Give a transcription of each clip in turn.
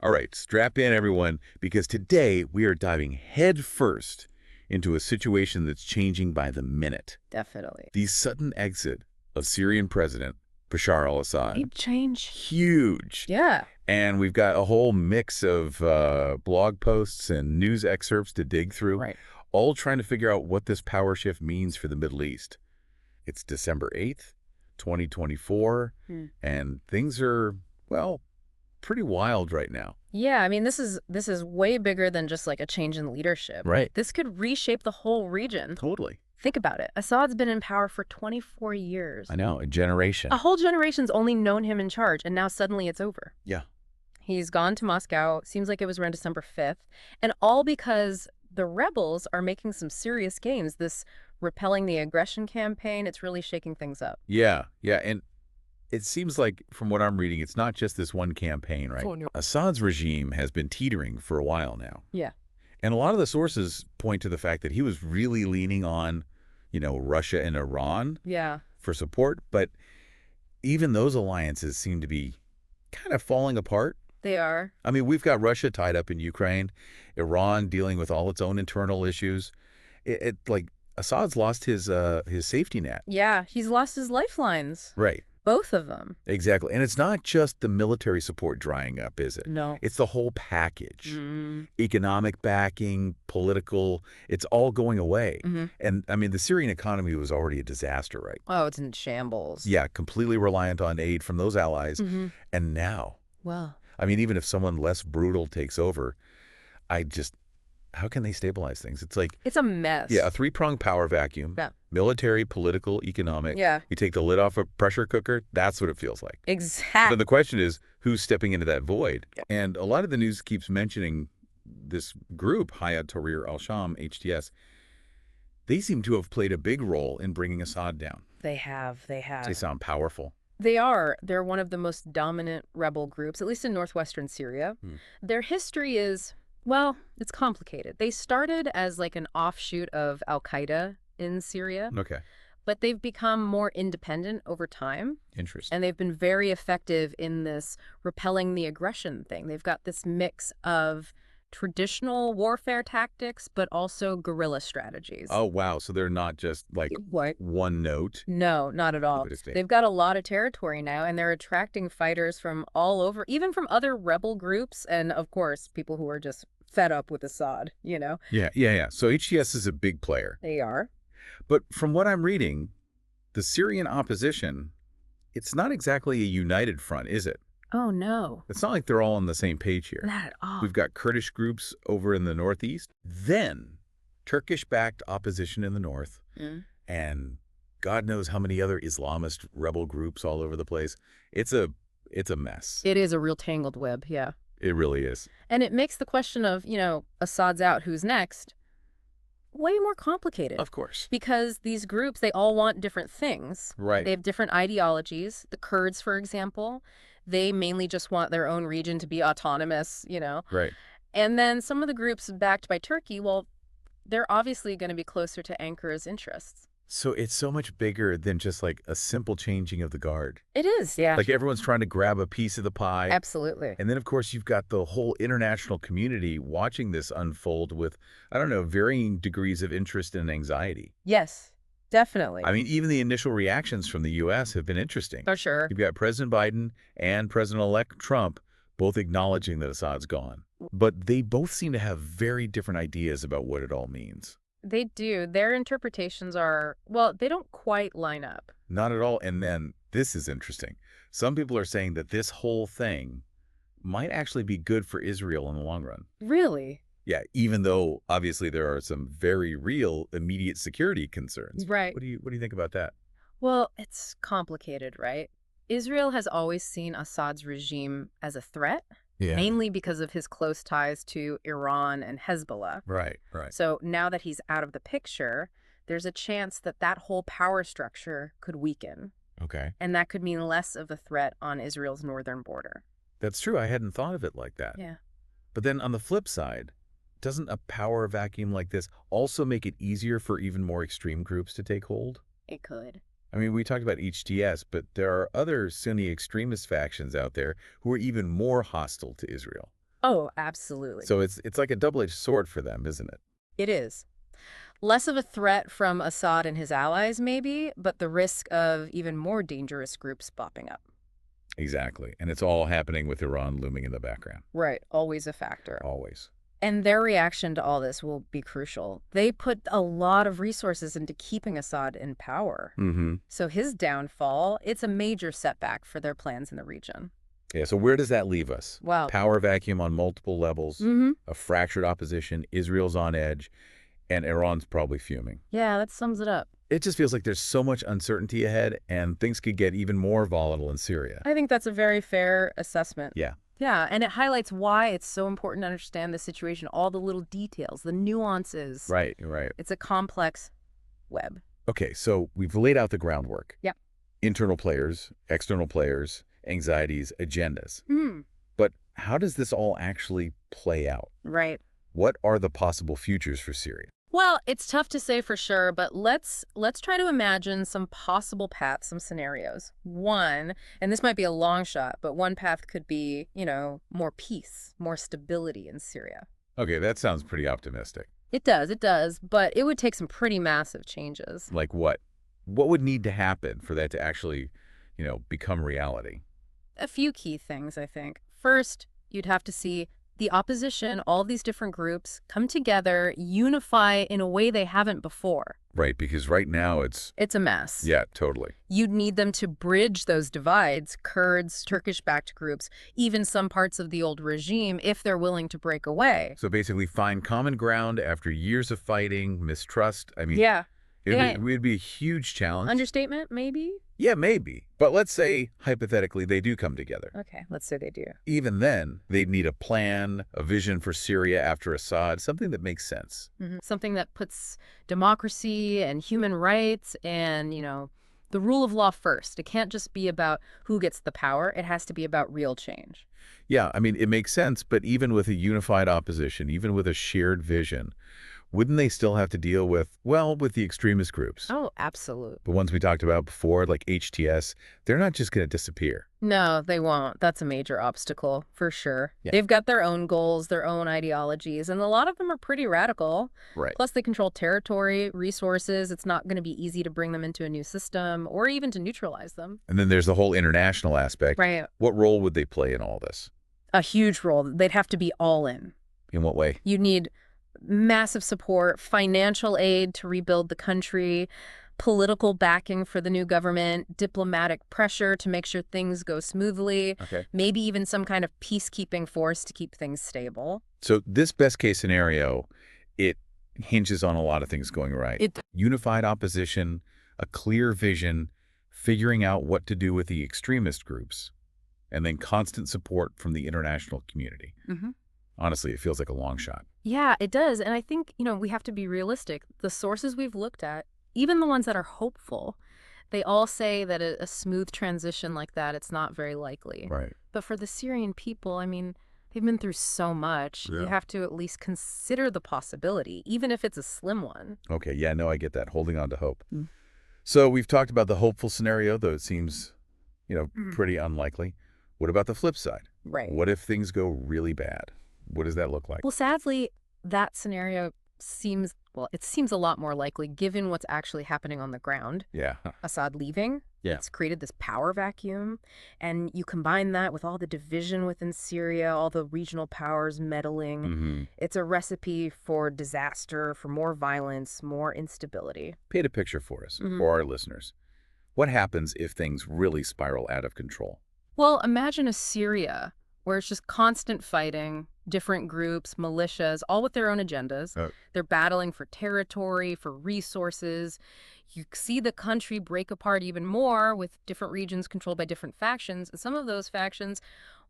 All right, strap in, everyone, because today we are diving headfirst into a situation that's changing by the minute. Definitely. The sudden exit of Syrian President Bashar al-Assad. Big change. Huge. Yeah. And we've got a whole mix of blog posts and news excerpts to dig through, Right. all trying to figure out what this power shift means for the Middle East. It's December 8th, 2024, and things are, well, pretty wild right now. Yeah, I mean, this is way bigger than just like a change in leadership. Right. This could reshape the whole region. Totally. Think about it. Assad's been in power for 24 years. I know, a generation. A whole generation's only known him in charge, and now suddenly it's over. Yeah. He's gone to Moscow, seems like it was around December 5th, and all because the rebels are making some serious gains. This repelling the aggression campaign, it's really shaking things up. Yeah, and it seems like, from what I'm reading, it's not just this one campaign, right? Oh, no. Assad's regime has been teetering for a while now. Yeah. And a lot of the sources point to the fact that he was really leaning on, Russia and Iran Yeah. for support, but even those alliances seem to be kind of falling apart. They are. I mean, we've got Russia tied up in Ukraine, Iran dealing with all its own internal issues. Like Assad's lost his safety net. Yeah, he's lost his lifelines. Right. Both of them. Exactly. And it's not just the military support drying up, is it? No. It's the whole package. Mm. Economic backing, political, it's all going away. Mm-hmm. And I mean, the Syrian economy was already a disaster, right? Oh, it's in shambles. Yeah, completely reliant on aid from those allies. Mm-hmm. And now, Well, I mean, even if someone less brutal takes over, how can they stabilize things? It's like, it's a mess. yeah, a three-pronged power vacuum. Yeah. Military, political, economic. Yeah. You take the lid off a pressure cooker, that's what it feels like. Exactly. Then the question is, who's stepping into that void? And a lot of the news keeps mentioning this group, Hayat Tahrir al-Sham, HTS. They seem to have played a big role in bringing Assad down. They have. They sound powerful. They are. They're one of the most dominant rebel groups, at least in northwestern Syria. Their history is, well, it's complicated. They started as like an offshoot of al-Qaeda in Syria. Okay. But they've become more independent over time. Interesting. And they've been very effective in this repelling the aggression thing. They've got this mix of traditional warfare tactics, but also guerrilla strategies. Oh, wow. So they're not just like What? one note. No, not at all. They've got a lot of territory now, and they're attracting fighters from all over, even from other rebel groups, and of course, people who are just fed up with Assad, Yeah. So HTS is a big player. They are. But from what I'm reading, the Syrian opposition, it's not exactly a united front, is it? Oh, no. It's not like they're all on the same page here. Not at all. We've got Kurdish groups over in the northeast, then Turkish-backed opposition in the north, and God knows how many other Islamist rebel groups all over the place. It's a mess. It is a real tangled web, yeah. It really is. And it makes the question of, Assad's out, who's next, way more complicated. Of course. Because these groups, they all want different things. Right. They have different ideologies. The Kurds, for example, they mainly just want their own region to be autonomous, Right. And then some of the groups backed by Turkey, well, they're obviously going to be closer to Ankara's interests. So it's so much bigger than just like a simple changing of the guard. It is, yeah. Like everyone's trying to grab a piece of the pie. Absolutely. And then, of course, you've got the whole international community watching this unfold with, I don't know, varying degrees of interest and anxiety. Yes, definitely. I mean, even the initial reactions from the U.S. have been interesting. For sure. You've got President Biden and President-elect Trump both acknowledging that Assad's gone. But they both seem to have very different ideas about what it all means. They do. Their interpretations are, well, they don't quite line up. Not at all. And then this is interesting. Some people are saying that this whole thing might actually be good for Israel in the long run. Really? Yeah, even though obviously there are some very real immediate security concerns. Right. What do you think about that? Well, it's complicated, right? Israel has always seen Assad's regime as a threat, mainly because of his close ties to Iran and Hezbollah. Right. So now that he's out of the picture, there's a chance that that whole power structure could weaken. Okay. And that could mean less of a threat on Israel's northern border. That's true. I hadn't thought of it like that. Yeah. But then on the flip side, doesn't a power vacuum like this also make it easier for even more extreme groups to take hold? It could. I mean, we talked about HTS, but there are other Sunni extremist factions out there who are even more hostile to Israel. Oh, absolutely. So it's like a double-edged sword for them, isn't it? It is. Less of a threat from Assad and his allies, maybe, but the risk of even more dangerous groups popping up. Exactly. And it's all happening with Iran looming in the background. Right, always a factor. Always. And their reaction to all this will be crucial. They put a lot of resources into keeping Assad in power. Mm-hmm. So his downfall, it's a major setback for their plans in the region. Yeah, so where does that leave us? Wow. Power vacuum on multiple levels, Mm-hmm. a fractured opposition, Israel's on edge, and Iran's probably fuming. Yeah, that sums it up. It just feels like there's so much uncertainty ahead, and things could get even more volatile in Syria. I think that's a very fair assessment. Yeah. Yeah, and it highlights why it's so important to understand the situation, all the little details, the nuances. Right, right. It's a complex web. Okay, so we've laid out the groundwork. Yep. Internal players, external players, anxieties, agendas. But how does this all actually play out? Right. What are the possible futures for Syria? Well, it's tough to say for sure, but let's try to imagine some possible paths, some scenarios. One, and this might be a long shot, but one path could be, more peace, more stability in Syria. Okay, that sounds pretty optimistic. It does, but it would take some pretty massive changes. Like what? What would need to happen for that to actually, become reality? A few key things, I think. First, you'd have to see the opposition, all these different groups, come together, unify in a way they haven't before. Right, because right now it's a mess. Yeah, totally. You'd need them to bridge those divides, Kurds, Turkish-backed groups, even some parts of the old regime, if they're willing to break away. So basically find common ground after years of fighting, mistrust. I mean, Yeah. it'd be a huge challenge. Understatement, maybe? Yeah, maybe. But let's say, hypothetically, they do come together. Okay, let's say they do. Even then, they'd need a plan, a vision for Syria after Assad, something that makes sense. Something that puts democracy and human rights and, the rule of law first. It can't just be about who gets the power. It has to be about real change. Yeah, I mean, it makes sense, but even with a unified opposition, even with a shared vision, wouldn't they still have to deal with the extremist groups? Oh, absolutely. The ones we talked about before, like HTS, they're not just going to disappear. No, they won't. That's a major obstacle, for sure. Yeah. They've got their own goals, their own ideologies, and a lot of them are pretty radical. Right. Plus, they control territory, resources. It's not going to be easy to bring them into a new system or even to neutralize them. And then there's the whole international aspect. Right. What role would they play in all this? A huge role. They'd have to be all in. In what way? You need massive support, financial aid to rebuild the country, political backing for the new government, diplomatic pressure to make sure things go smoothly, Okay. maybe even some kind of peacekeeping force to keep things stable. So this best case scenario, it hinges on a lot of things going right. Unified opposition, a clear vision, figuring out what to do with the extremist groups, and then constant support from the international community. Honestly, it feels like a long shot. Yeah, it does. And I think, we have to be realistic. The sources we've looked at, even the ones that are hopeful, they all say that a smooth transition like that, it's not very likely. Right. But for the Syrian people, I mean, they've been through so much. Yeah. You have to at least consider the possibility, even if it's a slim one. Okay, yeah, no, I get that. Holding on to hope. So we've talked about the hopeful scenario, though it seems, pretty unlikely. What about the flip side? Right. What if things go really bad? What does that look like? Well, sadly, that scenario seems a lot more likely given what's actually happening on the ground. Yeah. Assad leaving. Yeah. It's created this power vacuum. And you combine that with all the division within Syria, all the regional powers meddling. It's a recipe for disaster, for more violence, more instability. Paint a picture for us, for our listeners. What happens if things really spiral out of control? Well, imagine a Syria where it's just constant fighting, different groups, militias, all with their own agendas. They're battling for territory, for resources. You see the country break apart even more with different regions controlled by different factions. And some of those factions,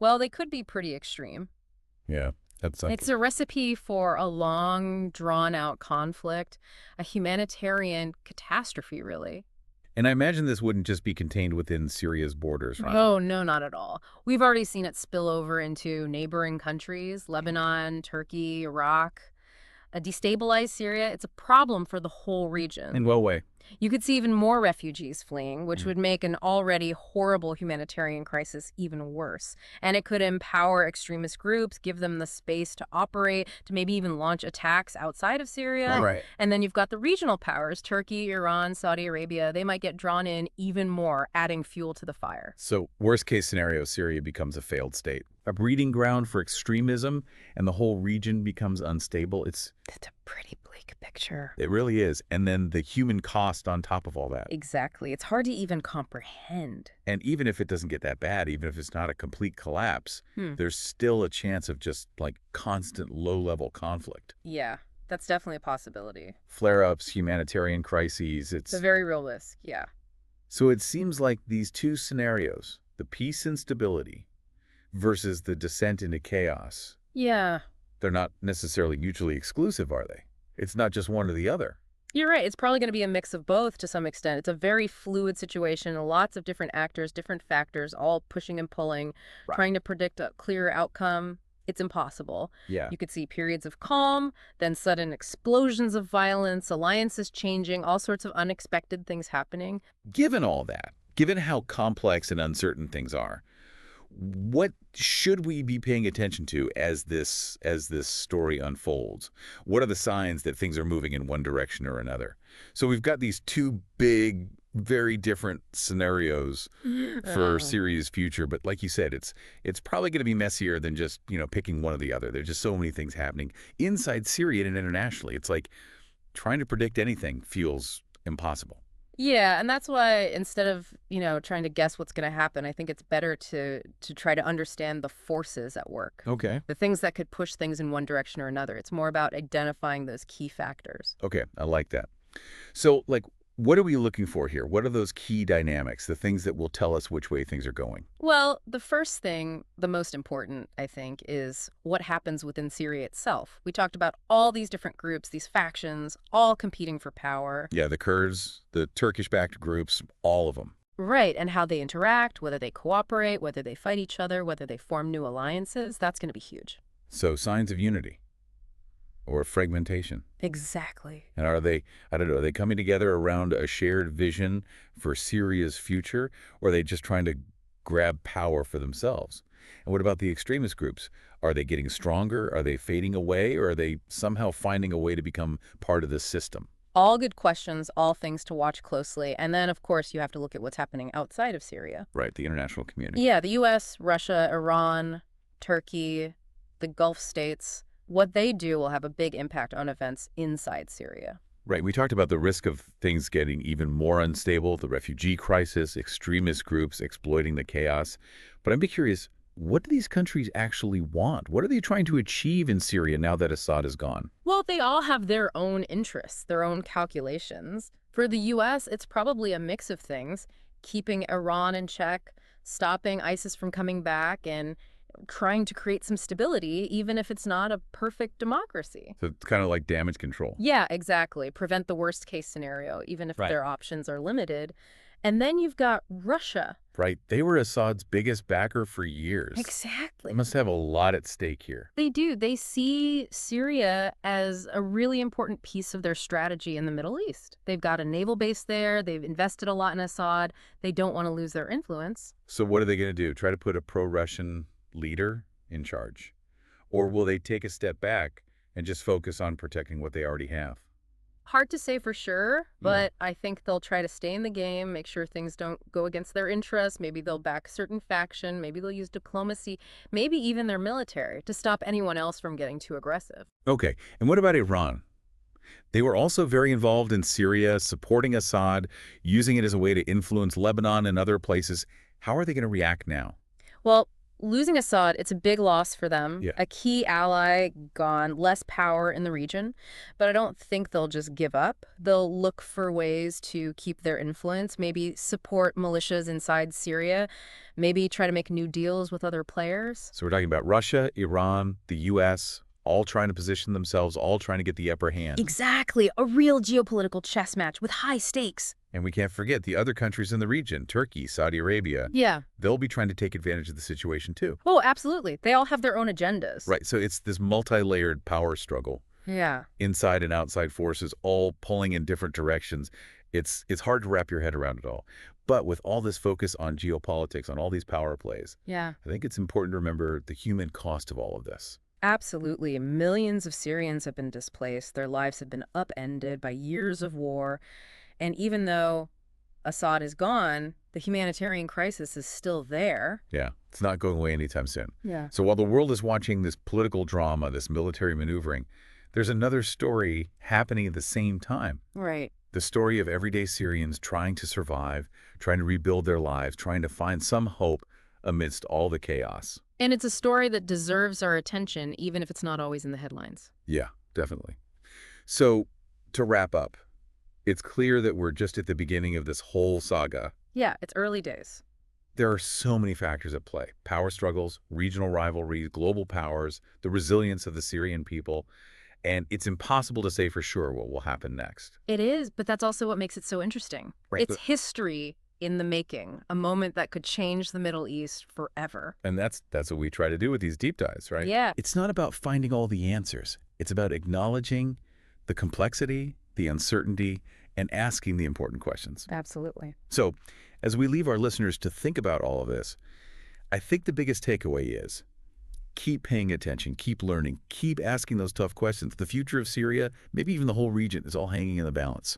they could be pretty extreme. Yeah, It's a recipe for a long, drawn-out conflict, a humanitarian catastrophe, really. And I imagine this wouldn't just be contained within Syria's borders, right? Oh, no, not at all. We've already seen it spill over into neighboring countries, Lebanon, Turkey, Iraq. A destabilized Syria, it's a problem for the whole region. In what way? You could see even more refugees fleeing, which Mm. would make an already horrible humanitarian crisis even worse. And it could empower extremist groups, give them the space to operate, to maybe even launch attacks outside of Syria. Right. And then you've got the regional powers, Turkey, Iran, Saudi Arabia. They might get drawn in even more, adding fuel to the fire. So worst case scenario, Syria becomes a failed state, a breeding ground for extremism, and the whole region becomes unstable. That's a pretty bleak picture. It really is. And then the human cost on top of all that. Exactly. It's hard to even comprehend. And even if it doesn't get that bad, even if it's not a complete collapse, there's still a chance of just like constant low-level conflict. Yeah, that's definitely a possibility. Flare-ups, humanitarian crises, It's a very real risk, yeah. So it seems like these two scenarios, the peace and stability versus the descent into chaos, Yeah. they're not necessarily mutually exclusive, are they? It's not just one or the other. You're right. It's probably going to be a mix of both to some extent. It's a very fluid situation, lots of different actors, different factors, all pushing and pulling, Right. trying to predict a clear outcome. It's impossible. Yeah. You could see periods of calm, then sudden explosions of violence, alliances changing, all sorts of unexpected things happening. Given all that, given how complex and uncertain things are, what should we be paying attention to as this story unfolds? What are the signs that things are moving in one direction or another? So we've got these two big, very different scenarios for Syria's future, but like you said, it's probably going to be messier than just, picking one or the other. There's just so many things happening inside Syria and internationally. It's like trying to predict anything feels impossible. Yeah, and that's why instead of, trying to guess what's going to happen, I think it's better to try to understand the forces at work. Okay. The things that could push things in one direction or another. It's more about identifying those key factors. Okay, I like that. So, what are we looking for here? What are those key dynamics, the things that will tell us which way things are going? Well, the first thing, the most important, I think, is what happens within Syria itself. We talked about all these different groups, these factions, all competing for power. Yeah, the Kurds, the Turkish-backed groups, all of them. Right, and how they interact, whether they cooperate, whether they fight each other, whether they form new alliances, that's going to be huge. So signs of unity or fragmentation. Exactly. And are they coming together around a shared vision for Syria's future, or are they just trying to grab power for themselves? And what about the extremist groups? Are they getting stronger? Are they fading away? Or are they somehow finding a way to become part of this system? All good questions, all things to watch closely. And then, of course, you have to look at what's happening outside of Syria. Right, the international community. Yeah, the U.S., Russia, Iran, Turkey, the Gulf states. What they do will have a big impact on events inside Syria. Right. We talked about the risk of things getting even more unstable, the refugee crisis, extremist groups exploiting the chaos. But I'd be curious, what do these countries actually want? What are they trying to achieve in Syria now that Assad is gone? Well, they all have their own interests, their own calculations. For the U.S., it's probably a mix of things, keeping Iran in check, stopping ISIS from coming back, and trying to create some stability, even if it's not a perfect democracy. So it's kind of like damage control. Yeah, exactly. Prevent the worst case scenario, even if Right. their options are limited. And then you've got Russia. Right. They were Assad's biggest backer for years. Exactly. They must have a lot at stake here. They do. They see Syria as a really important piece of their strategy in the Middle East. They've got a naval base there. They've invested a lot in Assad. They don't want to lose their influence. So what are they going to do? Try to put a pro-Russian leader in charge? Or will they take a step back and just focus on protecting what they already have? Hard to say for sure, but I think they'll try to stay in the game, make sure things don't go against their interests. Maybe they'll back a certain faction. Maybe they'll use diplomacy, maybe even their military to stop anyone else from getting too aggressive. Okay. And what about Iran? They were also very involved in Syria, supporting Assad, using it as a way to influence Lebanon and other places. How are they going to react now? Well, losing Assad, it's a big loss for them. Yeah. A key ally gone, less power in the region. But I don't think they'll just give up. They'll look for ways to keep their influence, maybe support militias inside Syria, maybe try to make new deals with other players. So we're talking about Russia, Iran, the U.S., all trying to position themselves, all trying to get the upper hand. Exactly. A real geopolitical chess match with high stakes. And we can't forget the other countries in the region, Turkey, Saudi Arabia. Yeah. They'll be trying to take advantage of the situation too. Oh, absolutely. They all have their own agendas. Right. So it's this multi-layered power struggle. Yeah. Inside and outside forces all pulling in different directions. It's hard to wrap your head around it all. But with all this focus on geopolitics, on all these power plays, Yeah. I think it's important to remember the human cost of all of this. Absolutely. Millions of Syrians have been displaced. Their lives have been upended by years of war. And even though Assad is gone, the humanitarian crisis is still there. Yeah, it's not going away anytime soon. Yeah. So while the world is watching this political drama, this military maneuvering, there's another story happening at the same time. Right. The story of everyday Syrians trying to survive, trying to rebuild their lives, trying to find some hope amidst all the chaos. And it's a story that deserves our attention, even if it's not always in the headlines. Yeah, definitely. So to wrap up, it's clear that we're just at the beginning of this whole saga. Yeah, it's early days. There are so many factors at play: power struggles, regional rivalries, global powers, the resilience of the Syrian people, and it's impossible to say for sure what will happen next. It is, but that's also what makes it so interesting. Right. It's history in the making, a moment that could change the Middle East forever. And that's what we try to do with these deep dives, right? Yeah. It's not about finding all the answers. It's about acknowledging the complexity, the uncertainty, and asking the important questions. Absolutely. So, as we leave our listeners to think about all of this, I think the biggest takeaway is keep paying attention, keep learning, keep asking those tough questions. The future of Syria, maybe even the whole region, is all hanging in the balance.